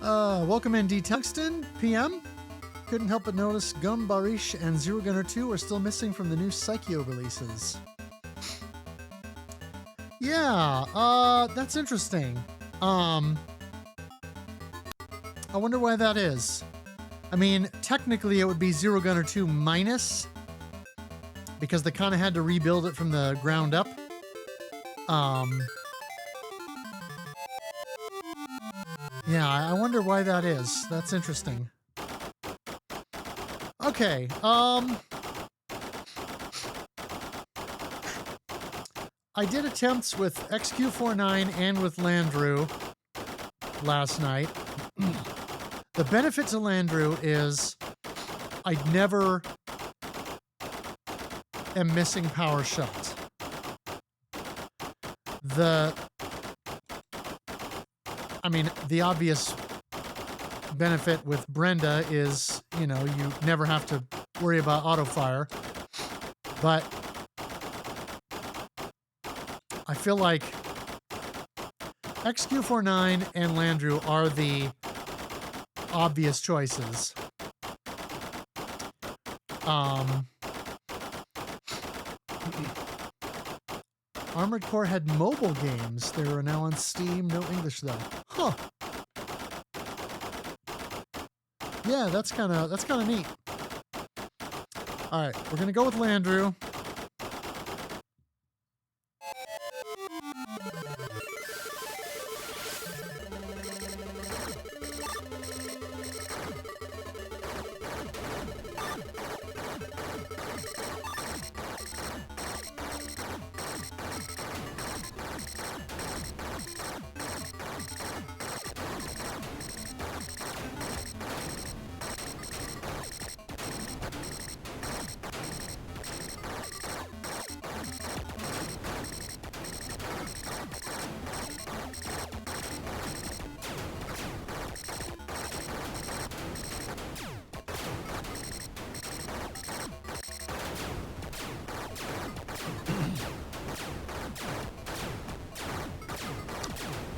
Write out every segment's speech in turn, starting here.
Welcome in D. Tungsten, PM. Couldn't help but notice Gum Barish and Zero Gunner 2 are still missing from the new Psycho releases. Yeah, that's interesting. I wonder why that is. I mean, technically it would be Zero Gunner 2 minus, because they kind of had to rebuild it from the ground up. Yeah, I wonder why that is. That's interesting. Okay, I did attempts with XQ49 and with Landru last night. The benefit to Landru is I never am missing power shots. The obvious benefit with Brenda is, you know, you never have to worry about auto fire. But I feel like XQ49 and Landru are the obvious choices. Armored Core had mobile games. They were now on Steam. No English though. Huh. Yeah, that's kind of neat. All right, we're gonna go with Landru.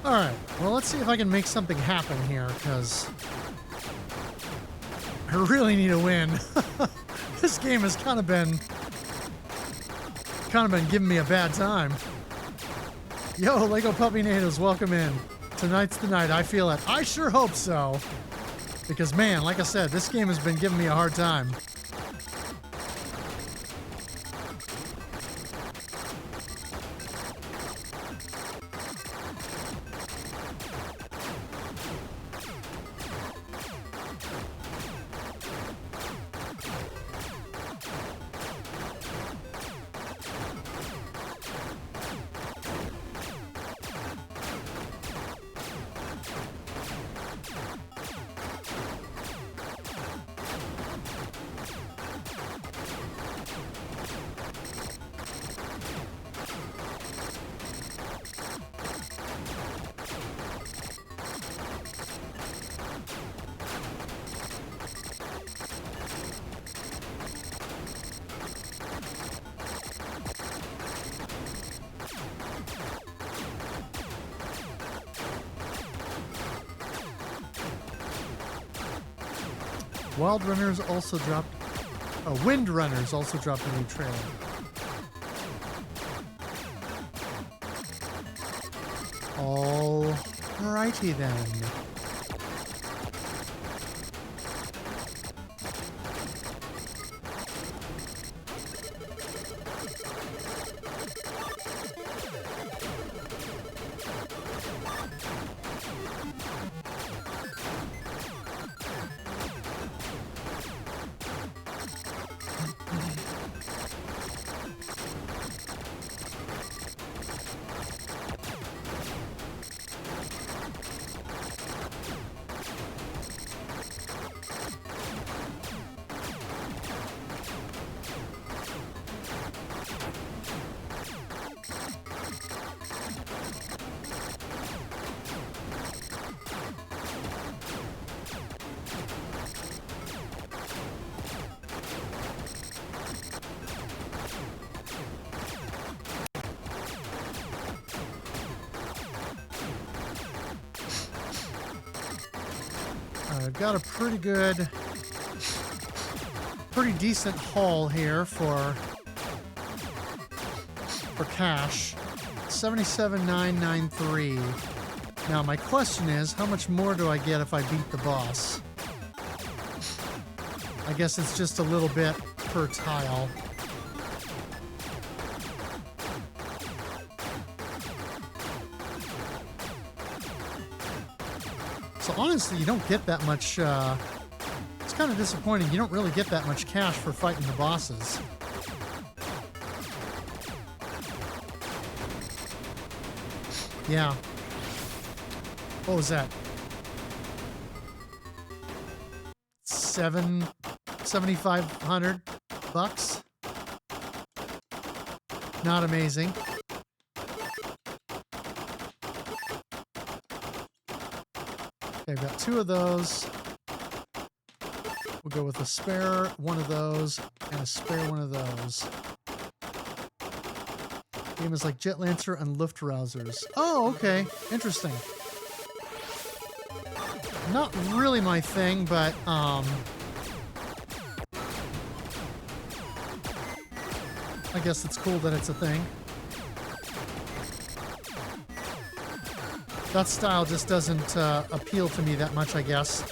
Alright, well, let's see if I can make something happen here, because I really need a win. This game has kind of been giving me a bad time. Yo, Lego Puppy Natives, welcome in. Tonight's the night. I feel it. I sure hope so. Because, man, like I said, this game has been giving me a hard time. Wild Runners also dropped... Wind Runners also dropped a new trailer. Alrighty then. I've got a pretty decent haul here for cash. 77,993. Now my question is, how much more do I get if I beat the boss? I guess it's just a little bit per tile. So honestly, you don't get that much, it's kind of disappointing. You don't really get that much cash for fighting the bosses. Yeah. What was that? 7,500 bucks? Not amazing. Okay, I've got 2 of those. We'll go with a spare one of those and a spare one of those. Game is like Jet Lancer and Luftrausers. Oh, okay. Interesting. Not really my thing, but I guess it's cool that it's a thing. That style just doesn't appeal to me that much, I guess.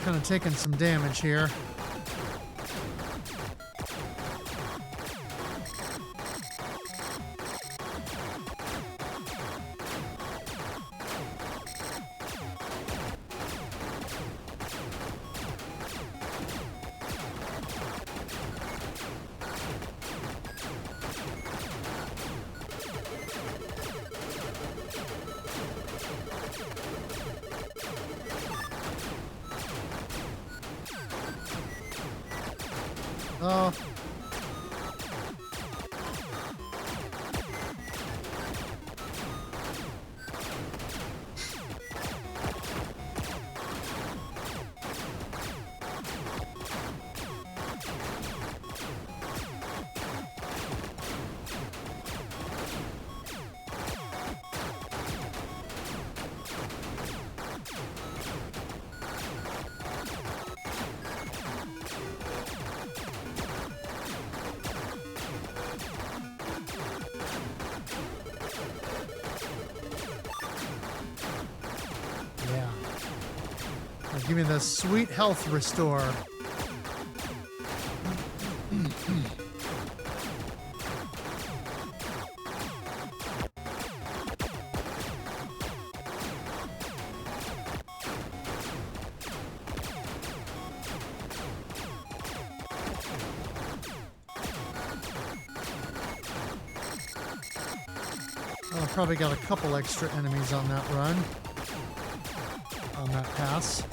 Kind of taking some damage here. Oh. Yeah. Now give me the sweet health restore. I probably got a couple extra enemies on that run. On that pass.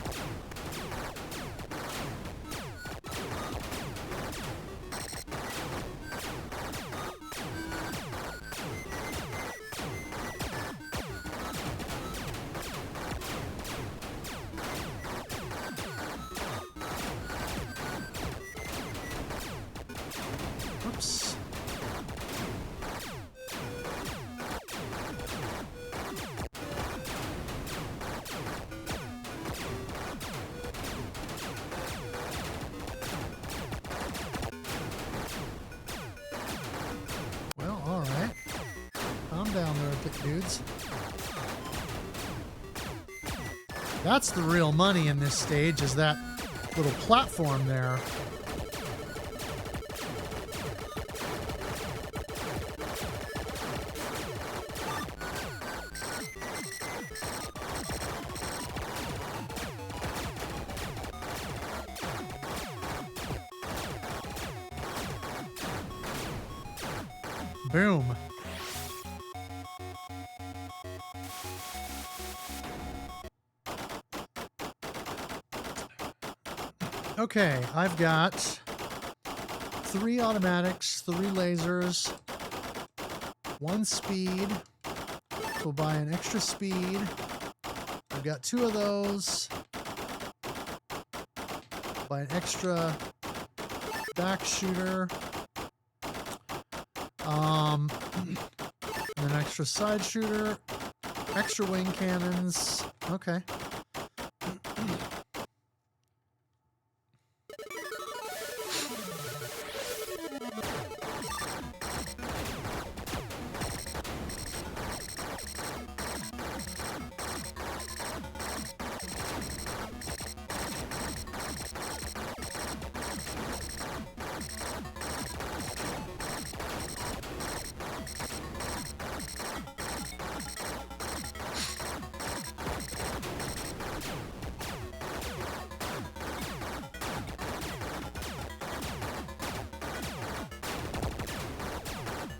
Oops. Well, all right. Calm down there, dudes. That's the real money in this stage, is that little platform there. Boom. Okay, I've got 3 automatics, 3 lasers, 1 speed. We'll buy an extra speed. I've got 2 of those. Buy an extra back shooter. An extra side shooter. Extra wing cannons. Okay.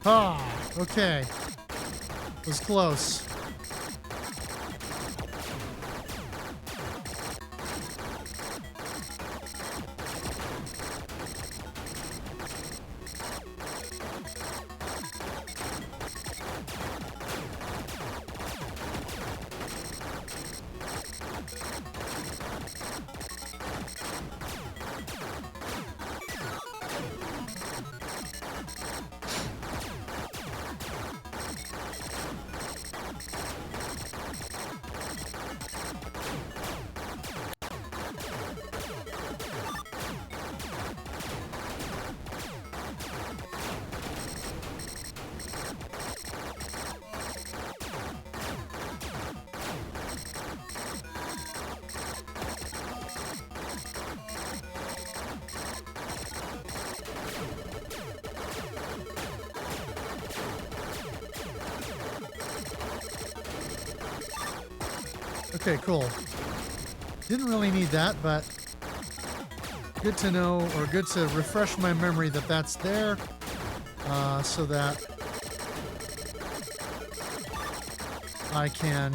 Ah, okay. It was close. Okay, cool. Didn't really need that, but good to know, or good to refresh my memory that that's there, so that I can,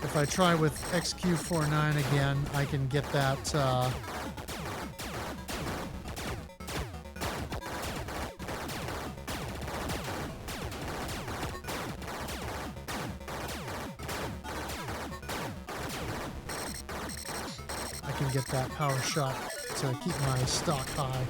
if I try with XQ49 again, I can get that, get that power shot to keep my stock high.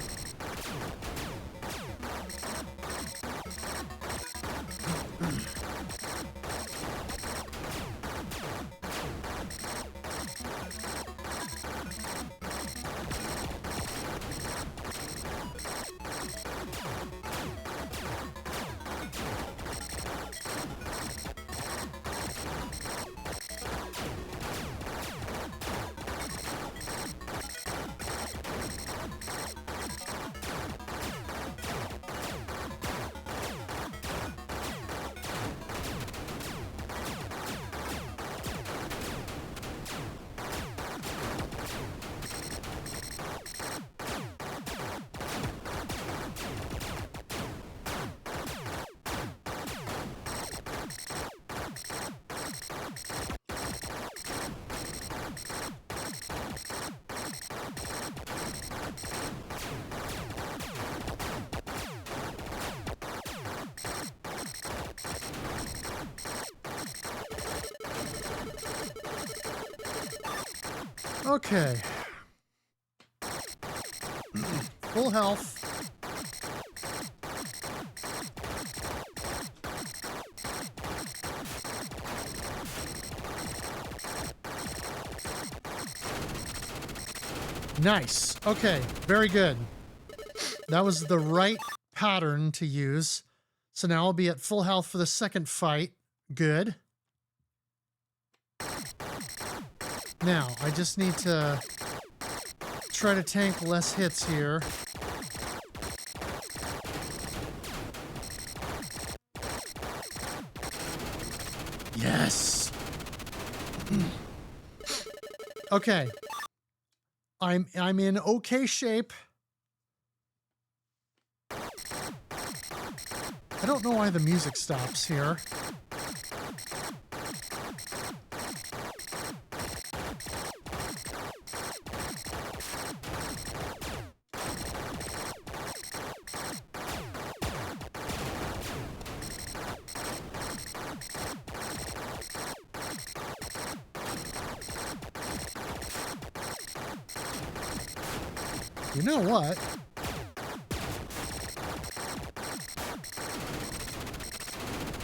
Okay. Full health. Nice. Okay, very good. That was the right pattern to use. So now I'll be at full health for the second fight. Good. Now, I just need to try to tank less hits here. Yes. Okay. I'm in okay shape. I don't know why the music stops here. You know what?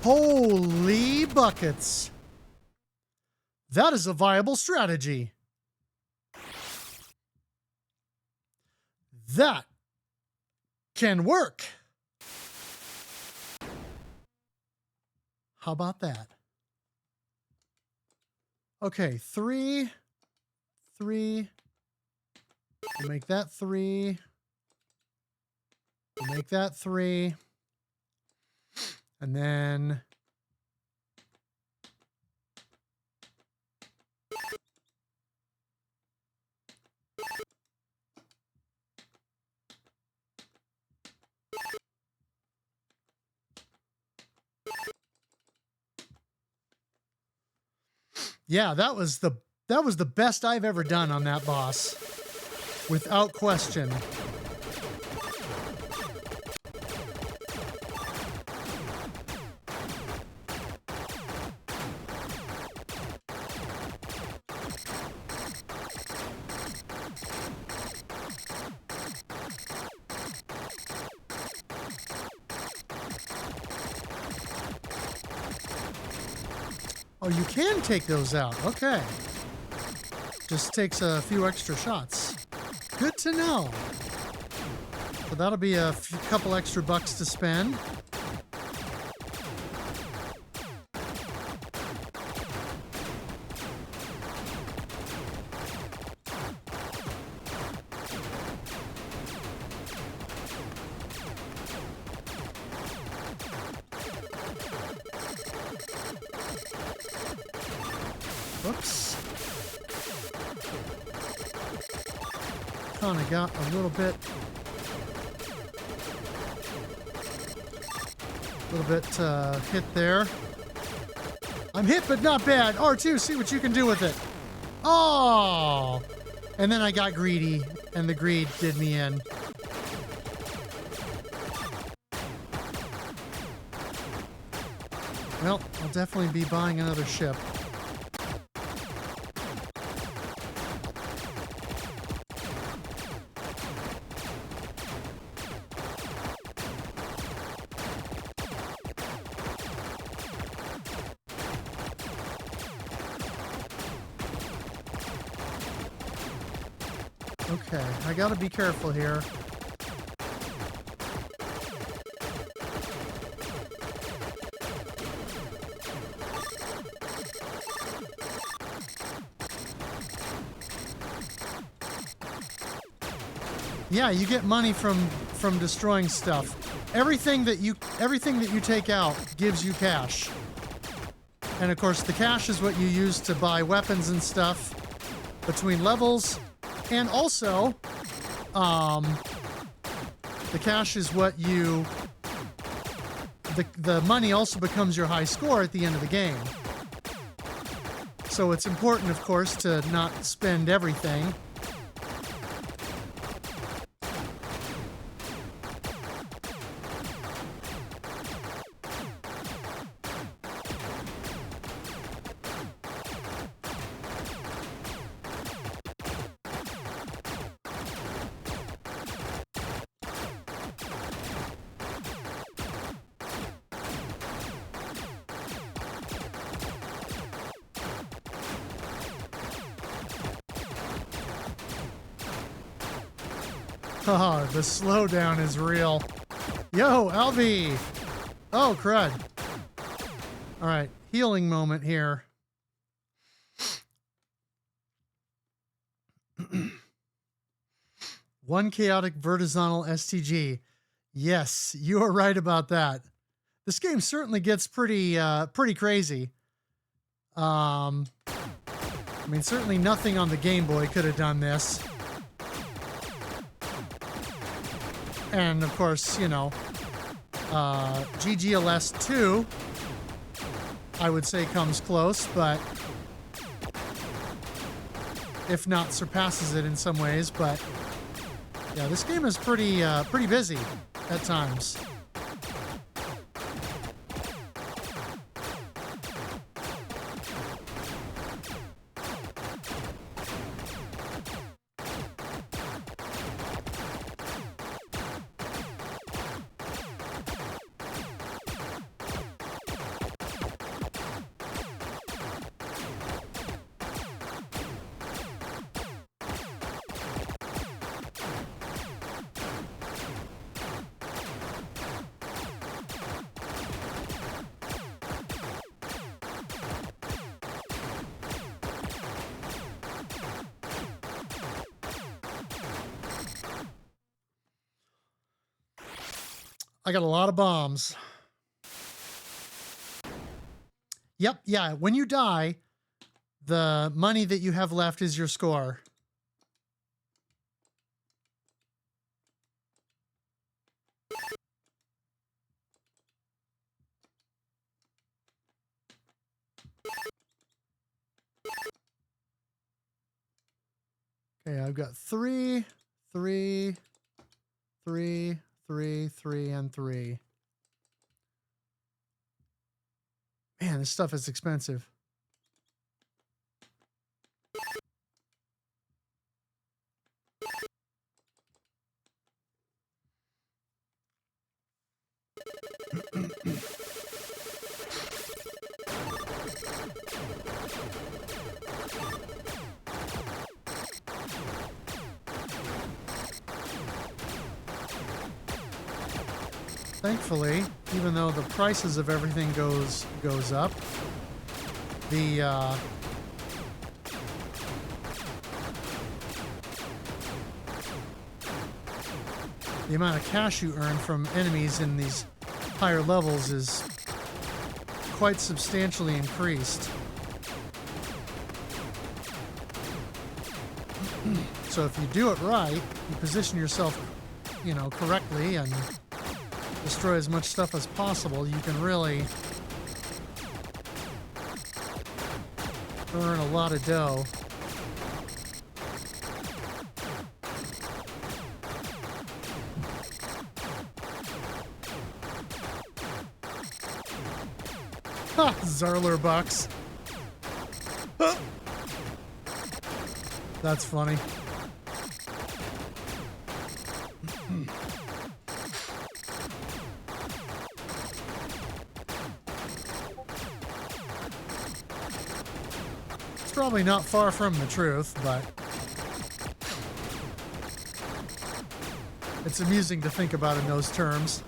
Holy buckets. That is a viable strategy. That can work. How about that? Okay, 3, 3. We'll make that 3. We'll make that 3. And then yeah, that was the best I've ever done on that boss. Without question. Oh, you can take those out. Okay. Just takes a few extra shots. Good to know. So that'll be a couple extra bucks to spend. Oops. Kind of got a little bit hit there. I'm hit, but not bad. R2, see what you can do with it. Oh! And then I got greedy, and the greed did me in. Well, I'll definitely be buying another ship. Okay, I gotta be careful here. Yeah, you get money from destroying stuff. Everything that you take out gives you cash. And of course, the cash is what you use to buy weapons and stuff between levels. And also, the cash is what you... The money also becomes your high score at the end of the game. So it's important, of course, to not spend everything. Oh, the slowdown is real. Yo, Alvi! Oh, crud. Alright, healing moment here. One chaotic vertical STG. Yes, you are right about that. This game certainly gets pretty crazy. I mean, certainly nothing on the Game Boy could have done this. And of course, you know, GGLS 2, I would say, comes close, but if not surpasses it in some ways. But yeah, this game is pretty busy at times. I got a lot of bombs. Yep, yeah. When you die, the money that you have left is your score. Okay, I've got 3, 3, 3, 3, 3, and 3. Man, this stuff is expensive. Thankfully, even though the prices of everything goes up, the amount of cash you earn from enemies in these higher levels is quite substantially increased. So if you do it right, you position yourself, you know, correctly and destroy as much stuff as possible, you can really earn a lot of dough. Ha! Zarlor bucks. That's funny. It's probably not far from the truth, but it's amusing to think about in those terms.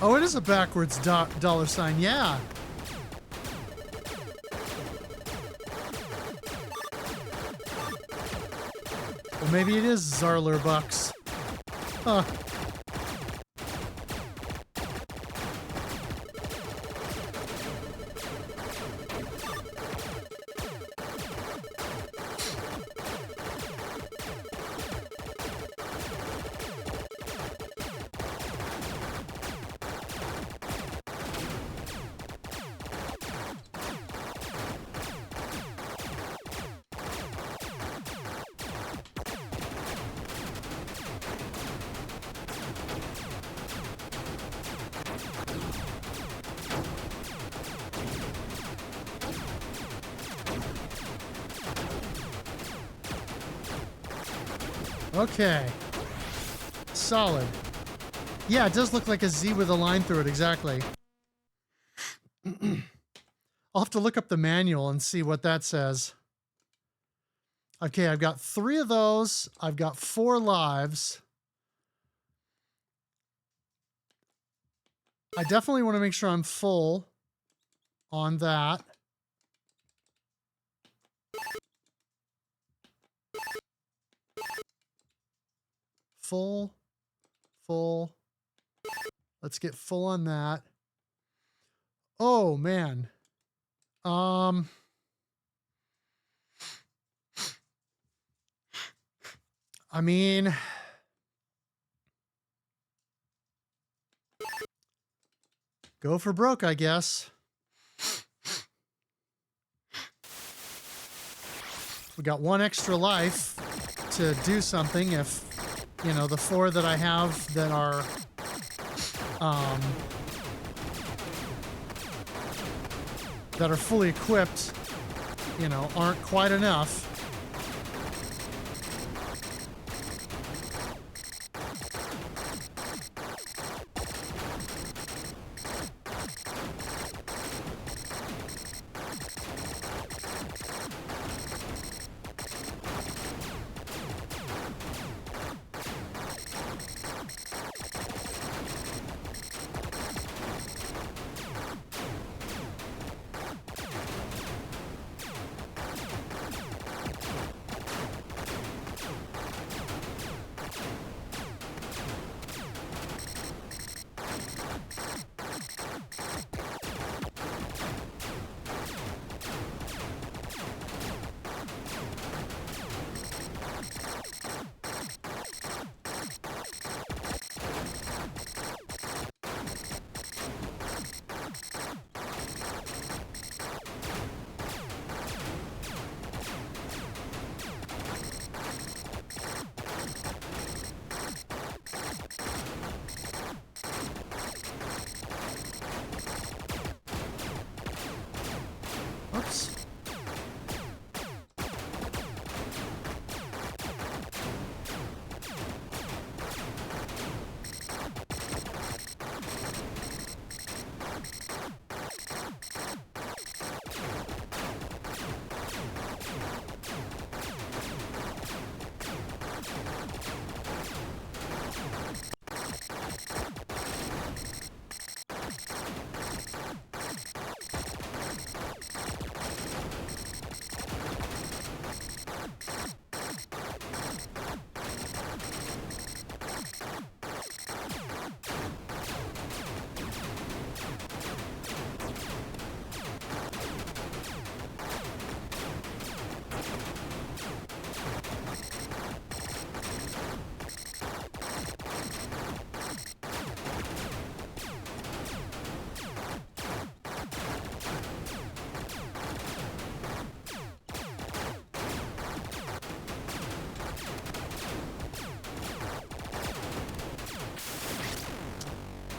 Oh, it is a backwards dollar sign, yeah. Well, maybe it is Zarlor bucks. Huh. Okay. Solid. Yeah, it does look like a Z with a line through it, exactly. I'll have to look up the manual and see what that says. Okay, I've got 3 of those. I've got 4 lives. I definitely want to make sure I'm full on that. Full. Let's get full on that. Oh, man. I mean, go for broke, I guess. We got 1 extra life to do something if, you know, the 4 that I have that are, fully equipped, you know, aren't quite enough. Oops.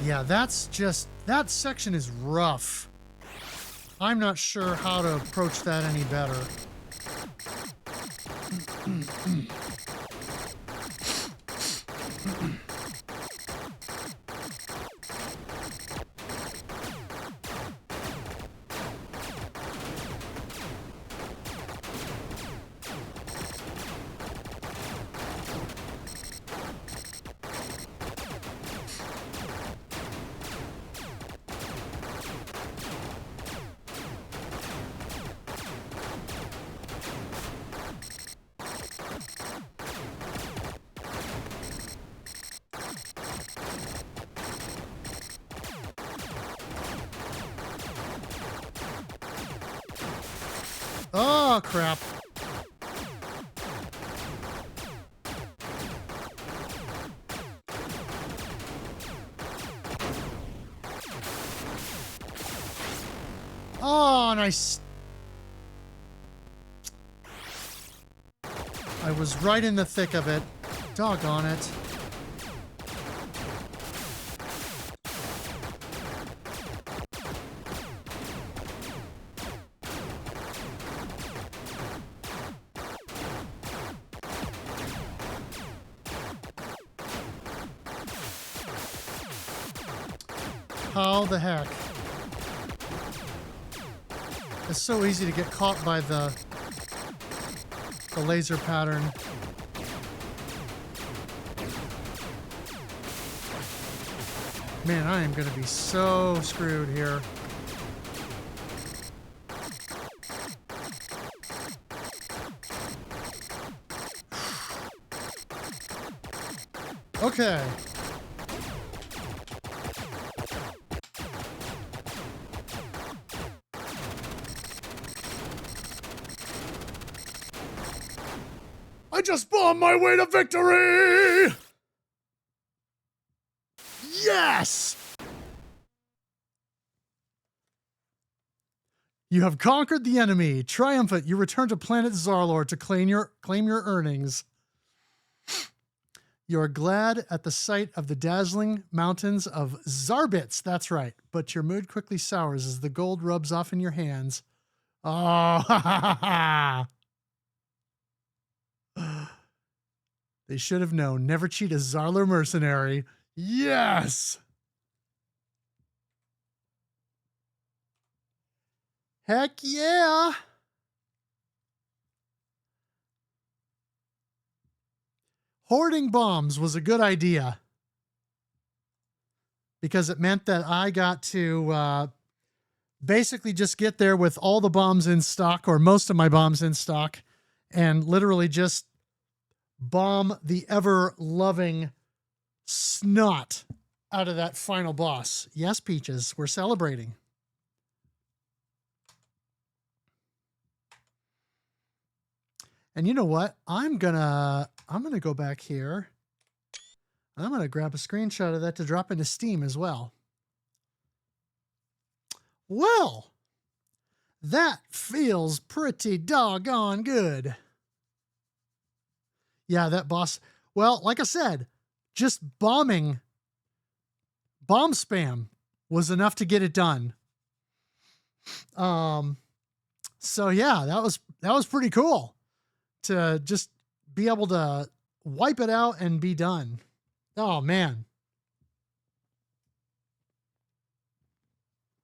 Yeah, that's just, that section is rough. I'm not sure how to approach that any better. Oh, crap. Oh, nice. I was right in the thick of it. Doggone it. How the heck? It's so easy to get caught by the laser pattern. Man, I am going to be so screwed here. Okay. I just bombed my way to victory! Yes! You have conquered the enemy. Triumphant, you return to planet Zarlor to claim your earnings. You are glad at the sight of the dazzling mountains of Zarbits. That's right. But your mood quickly sours as the gold rubs off in your hands. Oh, ha ha ha. They should have known. Never cheat a Zarlor Mercenary. Yes! Heck yeah! Hoarding bombs was a good idea. Because it meant that I got to basically just get there with all the bombs in stock, or most of my bombs in stock, and literally just bomb the ever-loving snot out of that final boss. Yes, Peaches, we're celebrating. And you know what? I'm gonna go back here. I'm gonna grab a screenshot of that to drop into Steam as well. Well, that feels pretty doggone good. Yeah, that boss. Well, like I said, just bomb spam was enough to get it done. So yeah, that was pretty cool to just be able to wipe it out and be done. Oh man.